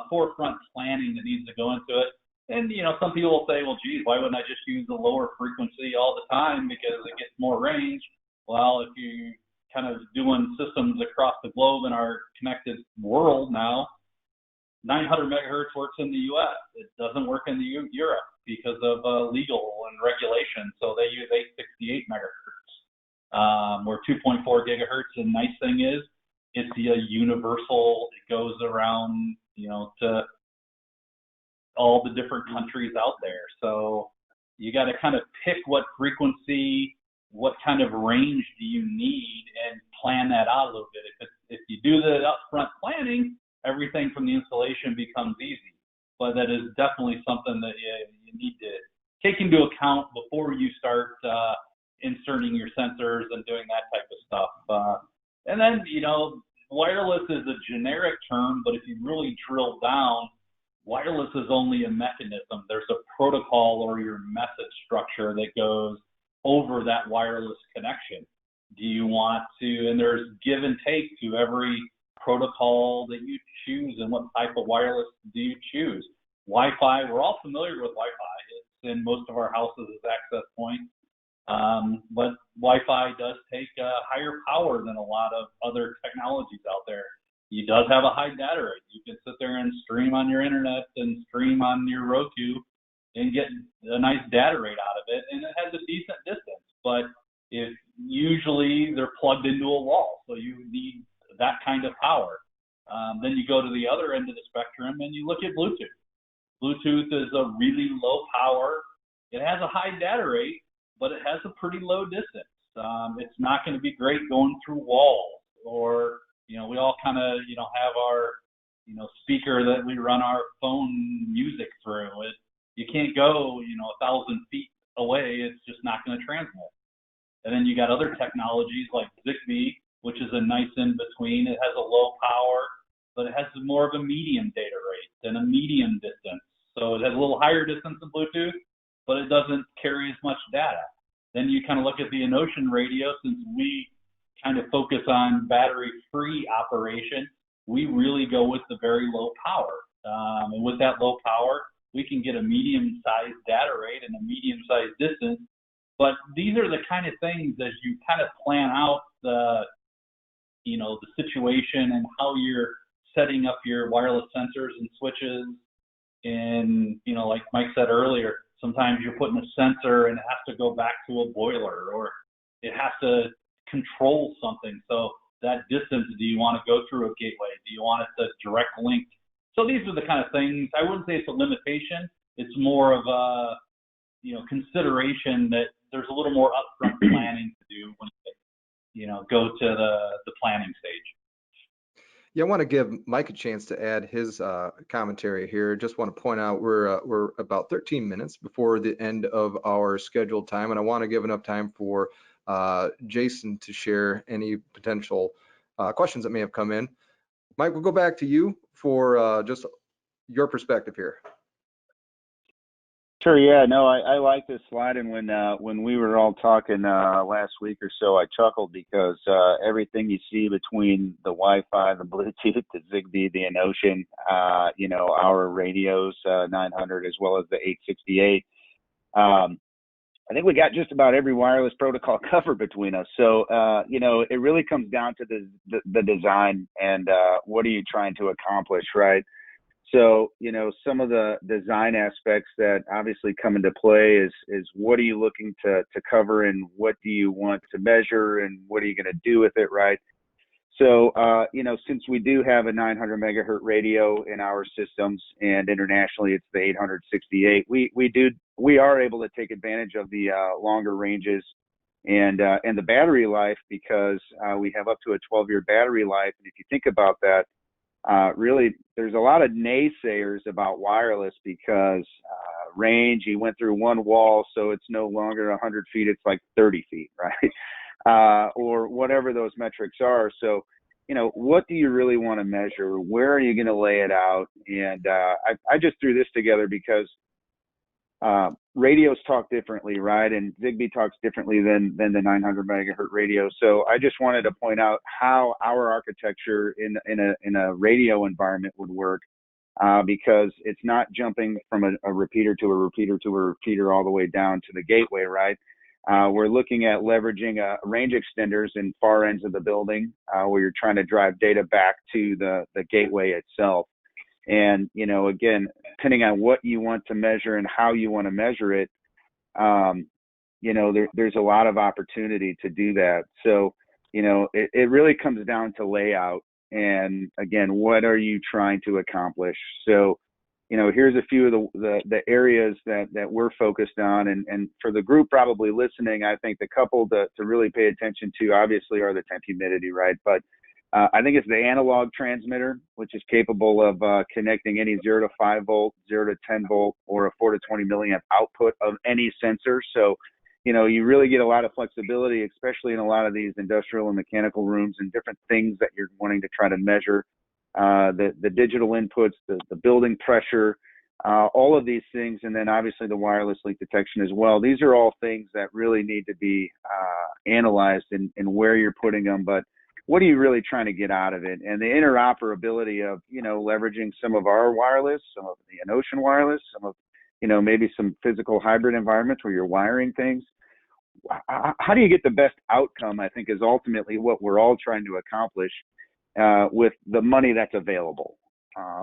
forefront planning that needs to go into it. And, some people will say, well, geez, why wouldn't I just use the lower frequency all the time because it gets more range? Well, if you kind of doing systems across the globe in our connected world now, 900 megahertz works in the U.S. It doesn't work in Europe because of legal and regulation. So they use 868 megahertz. We're 2.4 gigahertz. And nice thing is, it's a universal. It goes around, to all the different countries out there. So you got to kind of pick what frequency, what kind of range do you need, and plan that out a little bit. If you do the upfront planning, everything from the installation becomes easy. But that is definitely something that you need to take into account before you start inserting your sensors and doing that type of stuff. And then, wireless is a generic term, but if you really drill down, wireless is only a mechanism. There's a protocol or your message structure that goes over that wireless connection. Do you want to, and there's give and take to every protocol that you choose and what type of wireless do you choose. Wi-Fi, we're all familiar with Wi-Fi. It's in most of our houses as access points. But Wi-Fi does take higher power than a lot of other technologies out there. It does have a high data rate. You can sit there and stream on your internet and stream on your Roku and get a nice data rate out of it, and it has a decent distance. But if usually they're plugged into a wall, so you need that kind of power. Then you go to the other end of the spectrum and you look at Bluetooth. Bluetooth is a really low power. It has a high data rate, but it has a pretty low distance. It's not going to be great going through walls, or, we all kind of, have our, speaker that we run our phone music through. You can't go, 1,000 feet away. It's just not going to transmit. And then you got other technologies like Zigbee, which is a nice in between. It has a low power, but it has more of a medium data rate and a medium distance. So it has a little higher distance than Bluetooth, but it doesn't carry as much data. Then you kind of look at the EnOcean radio. Since we kind of focus on battery-free operation, we really go with the very low power. And with that low power, we can get a medium-sized data rate and a medium-sized distance. But these are the kind of things as you kind of plan out the situation and how you're setting up your wireless sensors and switches. And, like Mike said earlier, sometimes you're putting a sensor and it has to go back to a boiler, or it has to control something. So that distance, do you want to go through a gateway? Do you want it to direct link? So these are the kind of things. I wouldn't say it's a limitation. It's more of a, consideration that there's a little more upfront planning to do when you, go to the planning stage. Yeah, I want to give Mike a chance to add his commentary here. Just want to point out we're about 13 minutes before the end of our scheduled time, and I want to give enough time for Jason to share any potential questions that may have come in. Mike, we'll go back to you for just your perspective here. Sure. Yeah. No, I like this slide, and when we were all talking last week or so, I chuckled because everything you see between the Wi-Fi, the Bluetooth, the Zigbee, the EnOcean, our radios, 900 as well as the 868. I think we got just about every wireless protocol covered between us. So it really comes down to the design and what are you trying to accomplish, right? So, some of the design aspects that obviously come into play is what are you looking to cover, and what do you want to measure, and what are you going to do with it, right? So, since we do have a 900 megahertz radio in our systems, and internationally it's the 868, we are able to take advantage of the longer ranges and the battery life, because we have up to a 12-year battery life. And if you think about that, really, there's a lot of naysayers about wireless because range, you went through one wall, so it's no longer 100 feet, it's like 30 feet, right? Or whatever those metrics are. So, what do you really want to measure? Where are you going to lay it out? And I just threw this together because radios talk differently, right? And Zigbee talks differently than the 900 megahertz radio. So I just wanted to point out how our architecture in a radio environment would work, because it's not jumping from a repeater to a repeater to a repeater all the way down to the gateway, right? We're looking at leveraging range extenders in far ends of the building where you're trying to drive data back to the gateway itself. And, again, depending on what you want to measure and how you want to measure it, there's a lot of opportunity to do that. So, it really comes down to layout. And again, what are you trying to accomplish? So, here's a few of the areas that we're focused on. And for the group probably listening, I think the couple to really pay attention to obviously are the temp humidity, right? But I think it's the analog transmitter, which is capable of connecting any 0 to 5 volt, 0 to 10 volt, or a 4 to 20 milliamp output of any sensor. So, you really get a lot of flexibility, especially in a lot of these industrial and mechanical rooms and different things that you're wanting to try to measure. The digital inputs, the building pressure, all of these things, and then obviously the wireless leak detection as well. These are all things that really need to be analyzed in where you're putting them. But what are you really trying to get out of it? And the interoperability of, leveraging some of our wireless, some of the EnOcean wireless, some of, maybe some physical hybrid environments where you're wiring things. How do you get the best outcome, I think, is ultimately what we're all trying to accomplish with the money that's available,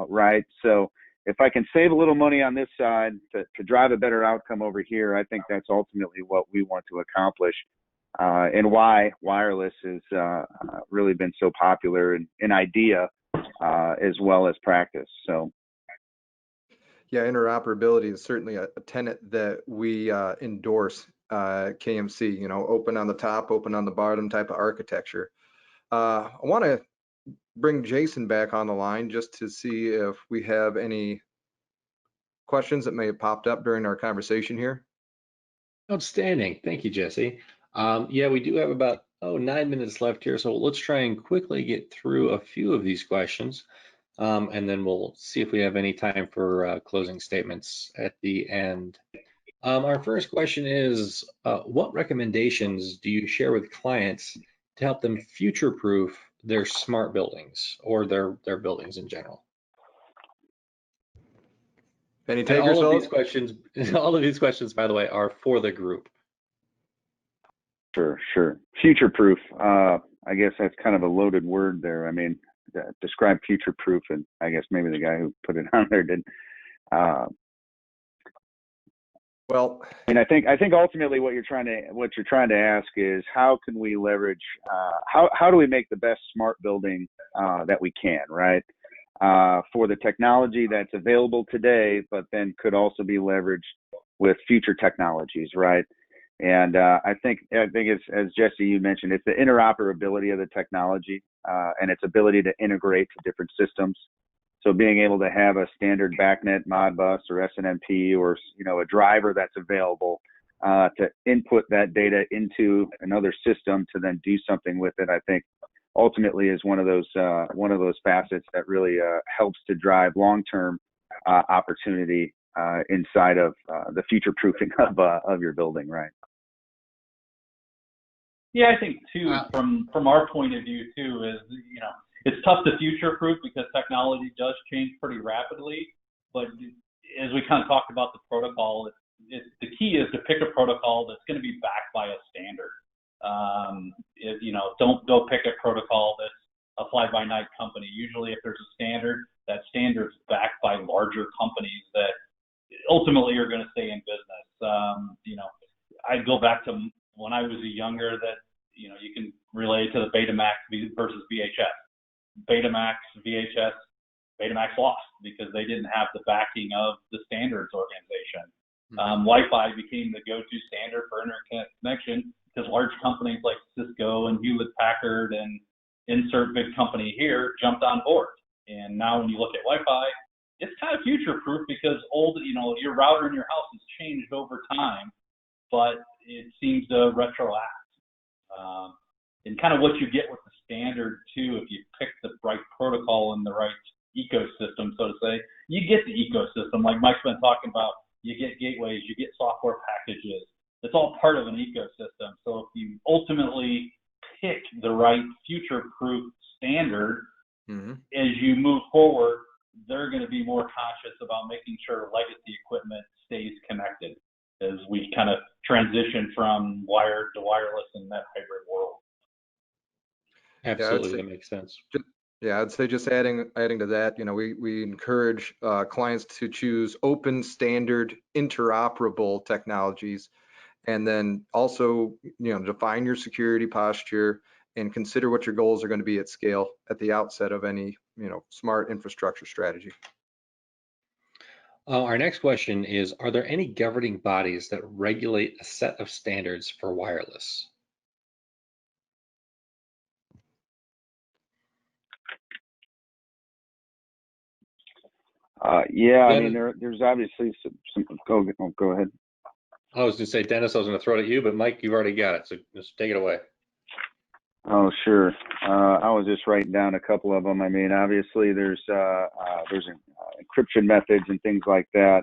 right? So if I can save a little money on this side to drive a better outcome over here, I think that's ultimately what we want to accomplish. and why wireless has really been so popular in idea as well as practice. So. Yeah, interoperability is certainly a tenet that we endorse. KMC, you know, open on the top, open on the bottom type of architecture. I want to bring Jason back on the line just to see if we have any questions that may have popped up during our conversation here. Outstanding. Thank you, Jesse. Yeah, we do have about 9 minutes left here, so let's try and quickly get through a few of these questions, and then we'll see if we have any time for closing statements at the end. Our first question is, what recommendations do you share with clients to help them future-proof their smart buildings or their buildings in general? Any And takers? all of these questions, by the way, are for the group. Sure. Future-proof. I guess that's kind of a loaded word there. I mean, describe future-proof, and I guess maybe the guy who put it on there didn't. Well, and I think ultimately what you're trying to ask is, how can we leverage? How do we make the best smart building that we can, right? For the technology that's available today, but then could also be leveraged with future technologies, right? And I think it's, as Jesse, you mentioned, it's the interoperability of the technology and its ability to integrate to different systems. So being able to have a standard BACnet, Modbus, or SNMP, or a driver that's available to input that data into another system to then do something with it, I think ultimately is one of those facets that really helps to drive long-term opportunity inside of the future proofing of your building, right? Yeah, I think too, from our point of view too, is it's tough to future proof because technology does change pretty rapidly. But as we kind of talked about the protocol, the key is to pick a protocol that's going to be backed by a standard. Don't go pick a protocol that's a fly-by-night company. Usually, if there's a standard, that standard's backed by larger companies that ultimately are going to stay in business. I'd go back to when I was younger, that you can relate to the Betamax versus VHS. Betamax lost because they didn't have the backing of the standards organization. Wi-Fi became the go-to standard for internet connection because large companies like Cisco and Hewlett-Packard and insert big company here jumped on board. And now when you look at Wi-Fi, it's kind of future-proof because your router in your house has changed over time, but it seems to retroact. And kind of what you get with the standard too, if you pick the right protocol and the right ecosystem, so to say, you get the ecosystem like Mike's been talking about. You get gateways, you get software packages. It's all part of an ecosystem. So if you ultimately pick the right future-proof standard, as you move forward, they're going to be more conscious about making sure legacy equipment stays connected as we kind of transition from wired to wireless in that hybrid world. Absolutely, that makes sense. Yeah, I'd say just adding to that, we encourage clients to choose open, standard, interoperable technologies, and then also, define your security posture and consider what your goals are going to be at scale at the outset of any, smart infrastructure strategy. Our next question is, are there any governing bodies that regulate a set of standards for wireless? Yeah, I mean, there's obviously some go ahead. I was going to say, Dennis, I was going to throw it at you, but Mike, you've already got it, so just take it away. Oh, sure. I was just writing down a couple of them. I mean, obviously there's encryption methods and things like that.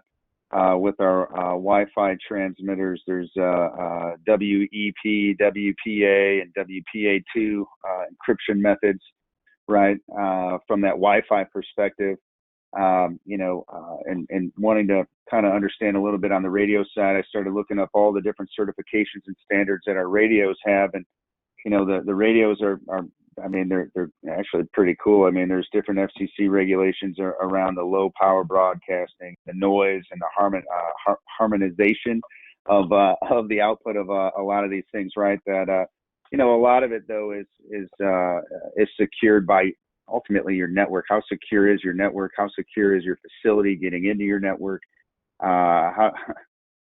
With our Wi-Fi transmitters, there's WEP, WPA, and WPA2 encryption methods, right? From that Wi-Fi perspective, and wanting to kind of understand a little bit on the radio side, I started looking up all the different certifications and standards that our radios have, and the radios are I mean, they're actually pretty cool. I mean, there's different FCC regulations around the low power broadcasting, the noise, and the harmonization of the output of a lot of these things, right? That you know, a lot of it though is secured by ultimately your network. How secure is your network? How secure is your facility getting into your network? How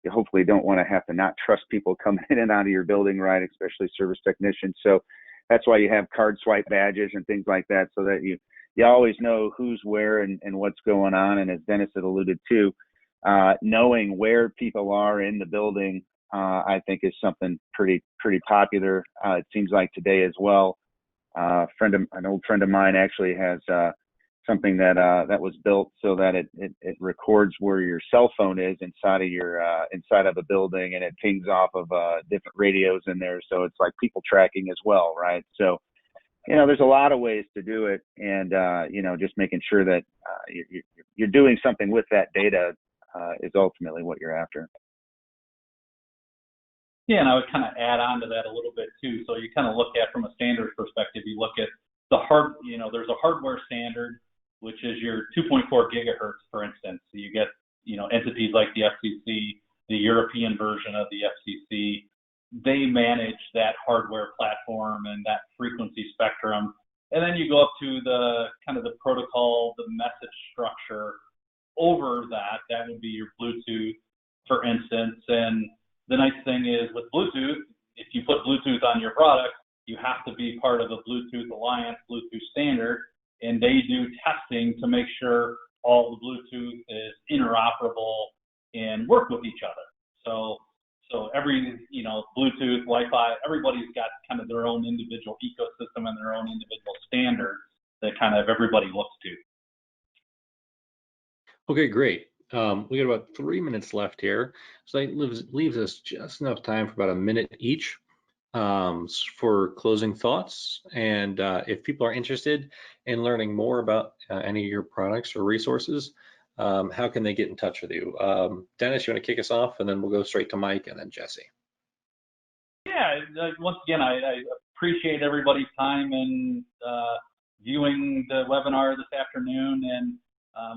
you hopefully don't want to have to not trust people coming in and out of your building, right? Especially service technicians. So that's why you have card swipe badges and things like that, so that you always know who's where and what's going on. And as Dennis had alluded to, knowing where people are in the building, I think is something pretty popular. It seems like today as well. An old friend of mine actually has something that was built so that it records where your cell phone is inside of a building, and it pings off of different radios in there. So it's like people tracking as well, right? So, you know, there's a lot of ways to do it, and you know, just making sure that you're doing something with that data is ultimately what you're after. Yeah, and I would kind of add on to that a little bit too. So you kind of look at, from a standards perspective, you look at there's a hardware standard, which is your 2.4 gigahertz, for instance. So you get, you know, entities like the FCC, the European version of the FCC. They manage that hardware platform and that frequency spectrum. And then you go up to the kind of the protocol, the message structure over that. That would be your Bluetooth, for instance. And the nice thing is with Bluetooth, if you put Bluetooth on your product, you have to be part of the Bluetooth Alliance, Bluetooth standard, and they do testing to make sure all the Bluetooth is interoperable and work with each other. So every, you know, Bluetooth, Wi-Fi, everybody's got kind of their own individual ecosystem and their own individual standards that kind of everybody looks to. Okay, great. We got about 3 minutes left here, so that leaves us just enough time for about a minute each for closing thoughts. And if people are interested in learning more about any of your products or resources, how can they get in touch with you? Dennis, you want to kick us off, and then we'll go straight to Mike and then Jesse. Yeah, once again, I appreciate everybody's time and viewing the webinar this afternoon. And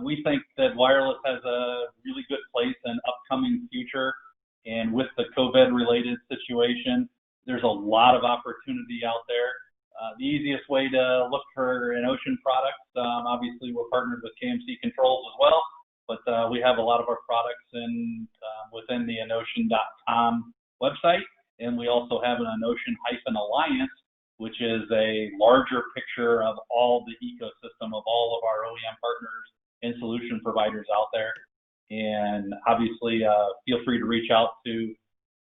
we think that wireless has a really good place in upcoming future. And with the COVID-related situation, there's a lot of opportunity out there. The easiest way to look for EnOcean products, obviously we're partnered with KMC Controls as well, but we have a lot of our products within the EnOcean.com website. And we also have an EnOcean-Alliance, which is a larger picture of all the ecosystem of all of our OEM partners and solution providers out there. And obviously, feel free to reach out to,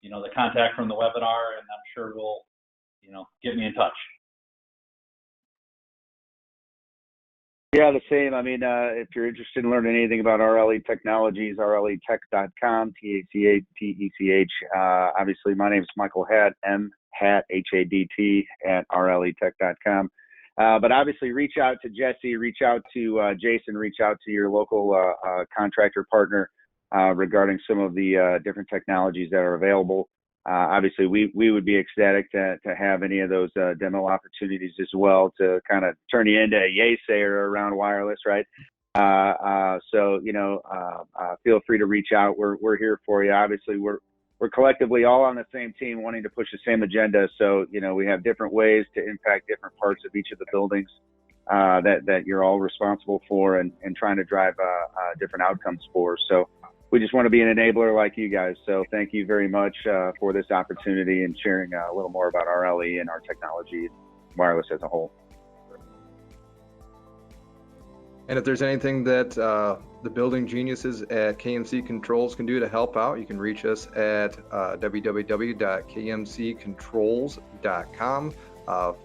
you know, the contact from the webinar, and I'm sure we'll, you know, get me in touch. Yeah, the same. I mean, if you're interested in learning anything about RLE Technologies, rletech.com, T-H-A-T-E-C-H. Obviously, my name is Michael Hadt, Hadt, H-A-D-T, at rletech.com. But obviously, reach out to Jesse, reach out to Jason, reach out to your local contractor partner regarding some of the different technologies that are available. Obviously, we would be ecstatic to have any of those demo opportunities as well, to kind of turn you into a yay sayer around wireless, right? So, you know, feel free to reach out. We're here for you. Obviously, we're collectively all on the same team, wanting to push the same agenda. So, you know, we have different ways to impact different parts of each of the buildings that you're all responsible for, and trying to drive different outcomes for. So we just want to be an enabler like you guys. So thank you very much for this opportunity and sharing a little more about RLE and our technology, wireless as a whole. And if there's anything that the building geniuses at KMC Controls can do to help out, you can reach us at www.kmccontrols.com.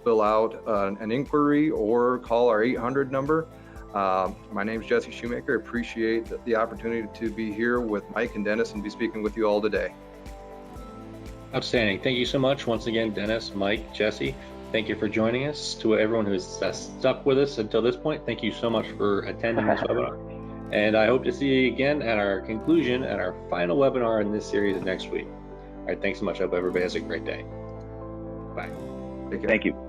Fill out an inquiry or call our 800 number. My name is Jesse Shoemaker. I appreciate the opportunity to be here with Mike and Dennis and be speaking with you all today. Outstanding. Thank you so much once again, Dennis, Mike, Jesse. Thank you for joining us. To everyone who's stuck with us until this point, thank you so much for attending this webinar. And I hope to see you again at our conclusion, at our final webinar in this series next week. All right, thanks so much. I hope everybody has a great day. Bye. Take care. Thank you.